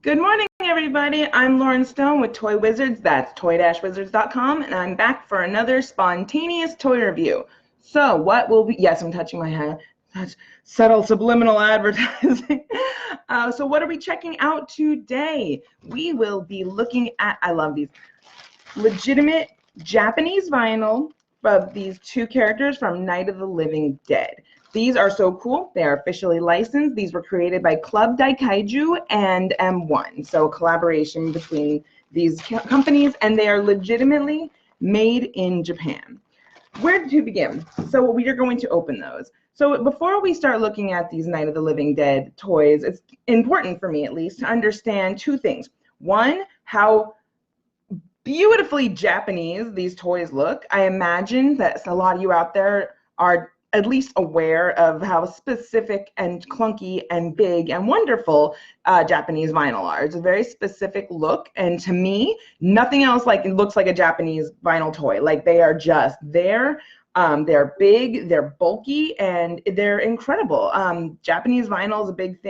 Good morning, everybody. I'm Lauren Stone with Toy Wizards. That's toy-wizards.com, and I'm back for another spontaneous toy review. So what will be, yes, I'm touching my hand. That's subtle subliminal advertising. So what are we checking out today? We will be looking at, I love these, legitimate Japanese vinyl of these two characters from Night of the Living Dead. These are so cool. They are officially licensed. These were created by Club Daikaiju and M1, so a collaboration between these companies, and they are legitimately made in Japan. Where to begin? So we are going to open those. So before we start looking at these Night of the Living Dead toys, it's important for me at least to understand two things. One, how beautifully Japanese these toys look. I imagine that a lot of you out there are at least aware of how specific and clunky and big and wonderful Japanese vinyl are. It's a very specific look, and to me, nothing else it looks like a Japanese vinyl toy. Like, they are just there. They're big, they're bulky, and they're incredible. Japanese vinyl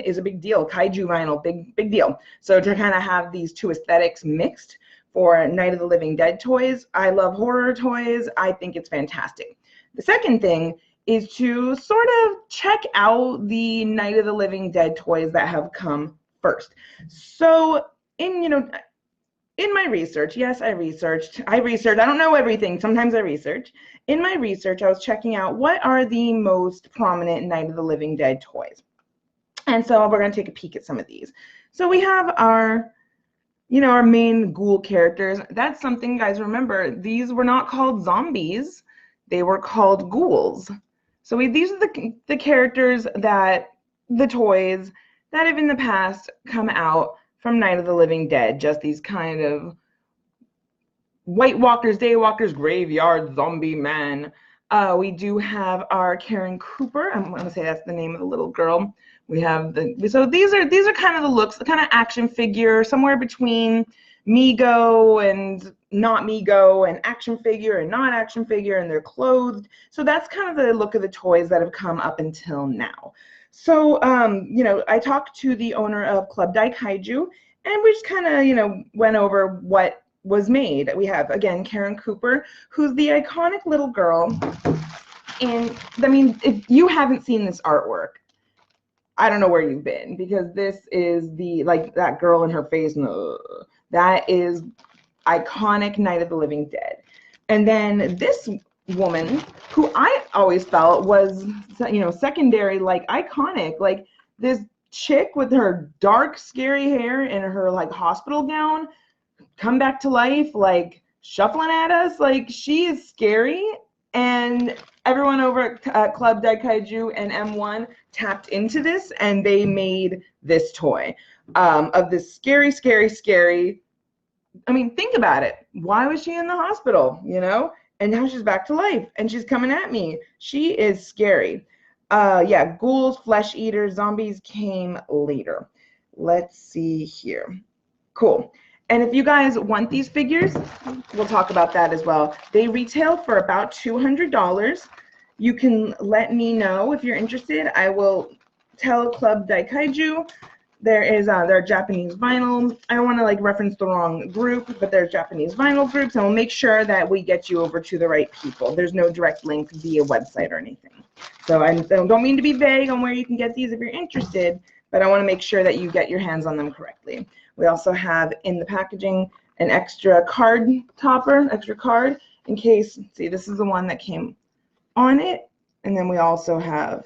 is a big deal. Kaiju vinyl, big deal. So to kind of have these two aesthetics mixed for Night of the Living Dead toys, I love horror toys. I think it's fantastic. The second thing is to sort of check out the Night of the Living Dead toys that have come first. So in my research, yes, I researched, I don't know everything, sometimes I research. In my research, I was checking out what are the most prominent Night of the Living Dead toys. And so we're gonna take a peek at some of these. So we have our main ghoul characters. That's something, guys, remember, these were not called zombies, they were called ghouls. So these are the characters that, the toys that have in the past come out from Night of the Living Dead, just these kind of White Walkers, Day Walkers, graveyard zombie men. We do have our Karen Cooper. I'm going to say that's the name of the little girl. We have so these are kind of the looks, the kind of action figure, somewhere between Mego and not Mego, and action figure and not action figure, and they're clothed. So that's kind of the look of the toys that have come up until now. So I talked to the owner of Club Daikaiju, and we just kind of went over what was made. We have, again, Karen Cooper, who's the iconic little girl. And I mean, if you haven't seen this artwork, I don't know where you've been, because this is that girl in her face. No, that is iconic Night of the Living Dead. And then this woman, who I always felt was, secondary, iconic, like this chick with her dark, scary hair and her hospital gown, come back to life, shuffling at us. She is scary, and everyone over at Club Daikaiju and M1 tapped into this, and they made this toy of this scary. I mean, think about it. Why was she in the hospital, And now she's back to life, and she's coming at me. She is scary. Yeah, ghouls, flesh eaters, zombies came later. Let's see here. Cool. And if you guys want these figures, we'll talk about that as well. They retail for about $200. You can let me know if you're interested. I will tell Club Daikaiju. There is their Japanese vinyl. I don't want to reference the wrong group, but there's Japanese vinyl groups, and we'll make sure that we get you over to the right people. There's no direct link via website or anything. So I don't mean to be vague on where you can get these if you're interested, but I want to make sure that you get your hands on them correctly. We also have in the packaging an extra card topper, extra card in case. See, this is the one that came on it, and then we also have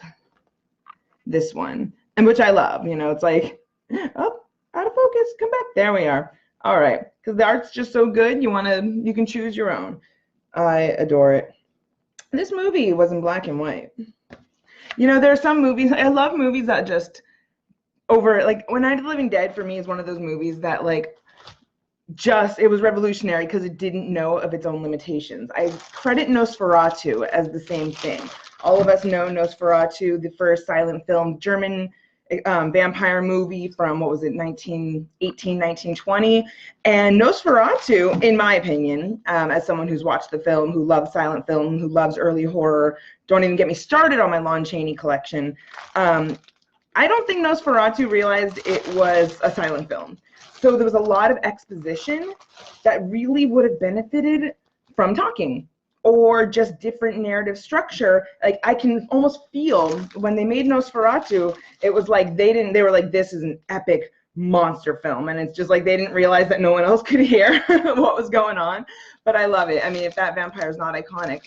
this one, and which I love. It's oh, out of focus, come back. There we are. All right, because the art's just so good. You can choose your own. I adore it. This movie was in black and white. There are some movies, I love movies that just when Night of the Living Dead for me is one of those movies that it was revolutionary because it didn't know of its own limitations. I credit Nosferatu as the same thing. All of us know Nosferatu, the first silent film, German vampire movie from, 1918, 1920. And Nosferatu, in my opinion, as someone who's watched the film, who loves silent film, who loves early horror, don't even get me started on my Lon Chaney collection, I don't think Nosferatu realized it was a silent film. So there was a lot of exposition that really would have benefited from talking, or just different narrative structure. Like I can almost feel when they made Nosferatu, it was like they were like, this is an epic monster film, and it's just like they didn't realize that no one else could hear what was going on. But I love it. I mean, if that vampire is not iconic.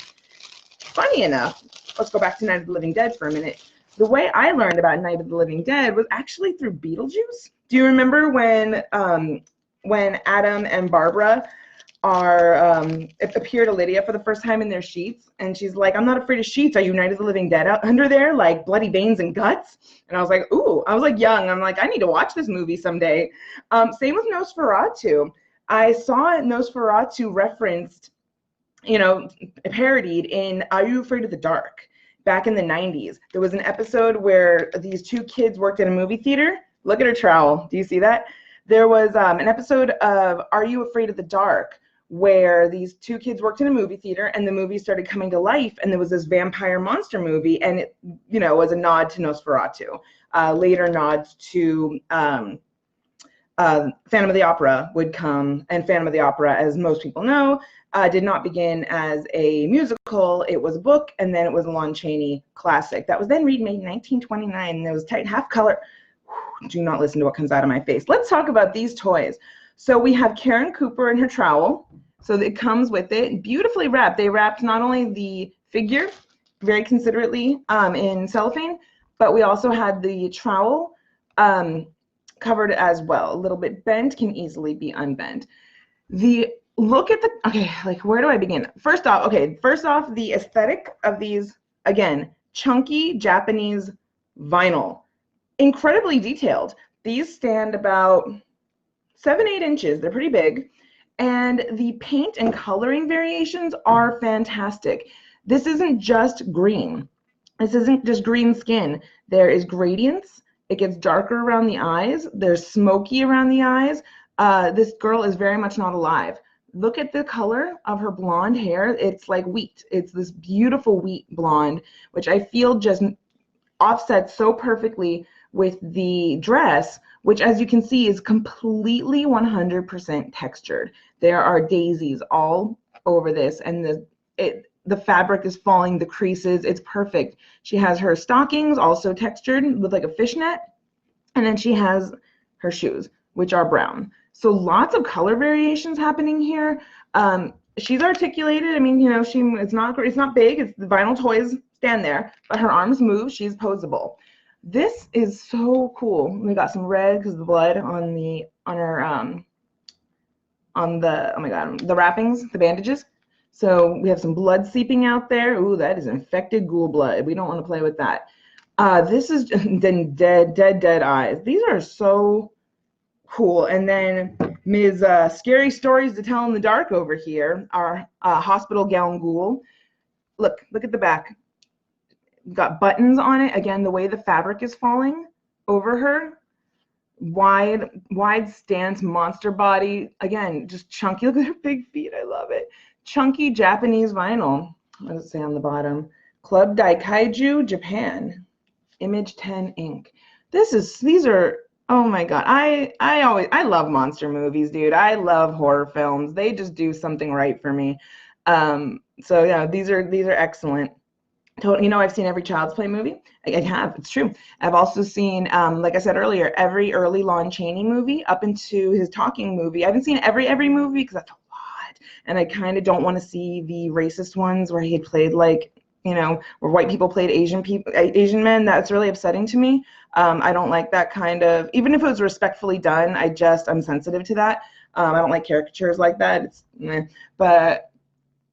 Funny enough, let's go back to Night of the Living Dead for a minute. The way I learned about Night of the Living Dead was actually through Beetlejuice. Do you remember when Adam and Barbara appear to Lydia for the first time in their sheets, and she's like, I'm not afraid of sheets. Are you Night of the Living Dead out under there, like bloody veins and guts? And I was like, ooh, I was like young. I'm like, I need to watch this movie someday. Same with Nosferatu. I saw Nosferatu referenced, parodied in Are You Afraid of the Dark? Back in the 90s. There was an episode where these two kids worked at a movie theater. Look at her trowel. Do you see that? There was an episode of Are You Afraid of the Dark, where these two kids worked in a movie theater, and the movie started coming to life, and there was this vampire monster movie, and it, was a nod to Nosferatu. Later nods to Phantom of the Opera would come, and Phantom of the Opera, as most people know, did not begin as a musical. It was a book, and then it was a Lon Chaney classic that was then remade in 1929, and it was tight, half color. Do not listen to what comes out of my face. Let's talk about these toys. So we have Karen Cooper and her trowel. So it comes with it, beautifully wrapped. They wrapped not only the figure very considerately in cellophane, but we also had the trowel covered as well. A little bit bent, can easily be unbent. Look at where do I begin? First off, the aesthetic of these, again, chunky Japanese vinyl. Incredibly detailed. These stand about 7-8 inches. They're pretty big. And the paint and coloring variations are fantastic. This isn't just green. This isn't just green skin. There is gradients. It gets darker around the eyes. There's smoky around the eyes. This girl is very much not alive. Look at the color of her blonde hair. It's like wheat. It's this beautiful wheat blonde, which I feel just offsets so perfectly with the dress, which, as you can see, is completely 100% textured. There are daisies all over this, and the fabric is falling, the creases, it's perfect. She has her stockings also textured with like a fishnet, and then she has her shoes, which are brown. So lots of color variations happening here. She's articulated. I mean, it's not big. It's the vinyl toys stand there, but her arms move. She's posable. This is so cool. We got some red because of the blood on the wrappings, the bandages. So we have some blood seeping out there. Ooh, that is infected ghoul blood. We don't want to play with that. This is then dead eyes. These are so cool. And then Ms. Scary Stories to Tell in the Dark over here, our hospital gown ghoul. Look at the back. Got buttons on it. Again, the way the fabric is falling over her. Wide stance, monster body. Again, just chunky. Look at her big feet. I love it. Chunky Japanese vinyl. What does it say on the bottom? Club Daikaiju, Japan. Image 10 ink. These are, oh my God. I love monster movies, dude. I love horror films. They just do something right for me. So yeah, these are excellent. I've seen every Child's Play movie. I have, it's true. I've also seen, like I said earlier, every early Lon Chaney movie up into his Talking movie. I haven't seen every movie because that's a lot. And I kind of don't want to see the racist ones where he had played where white people played Asian men. That's really upsetting to me. I don't like that kind of, even if it was respectfully done, I'm sensitive to that. I don't like caricatures like that. But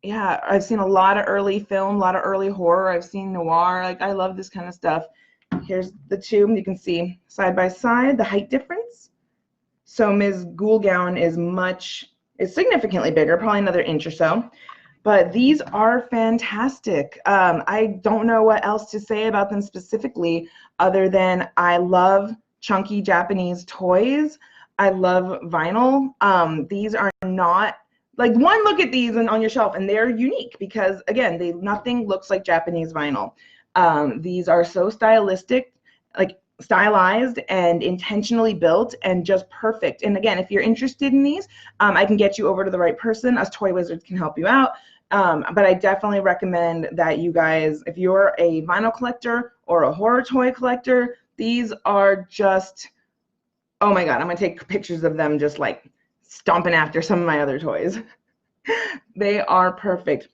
yeah, I've seen a lot of early film, a lot of early horror. I've seen noir. I love this kind of stuff. Here's the two. You can see side by side the height difference. So Ms. Ghoul gown is significantly bigger, probably another inch or so. But these are fantastic. I don't know what else to say about them specifically other than I love chunky Japanese toys. I love vinyl. These are not, one look at these on your shelf and they're unique because, again, nothing looks like Japanese vinyl. These are so stylistic. stylized and intentionally built and just perfect. And again, if you're interested in these, I can get you over to the right person. Us Toy Wizards can help you out. But I definitely recommend that you guys, if you're a vinyl collector or a horror toy collector, these are just, oh my God, I'm gonna take pictures of them just like stomping after some of my other toys. They are perfect.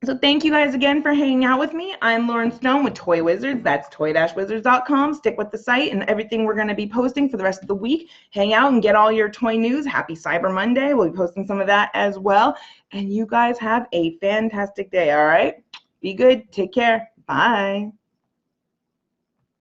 So thank you guys again for hanging out with me. I'm Lauren Stone with Toy Wizards. That's toy-wizards.com. Stick with the site and everything we're going to be posting for the rest of the week. Hang out and get all your toy news. Happy Cyber Monday. We'll be posting some of that as well. And you guys have a fantastic day, all right? Be good. Take care. Bye.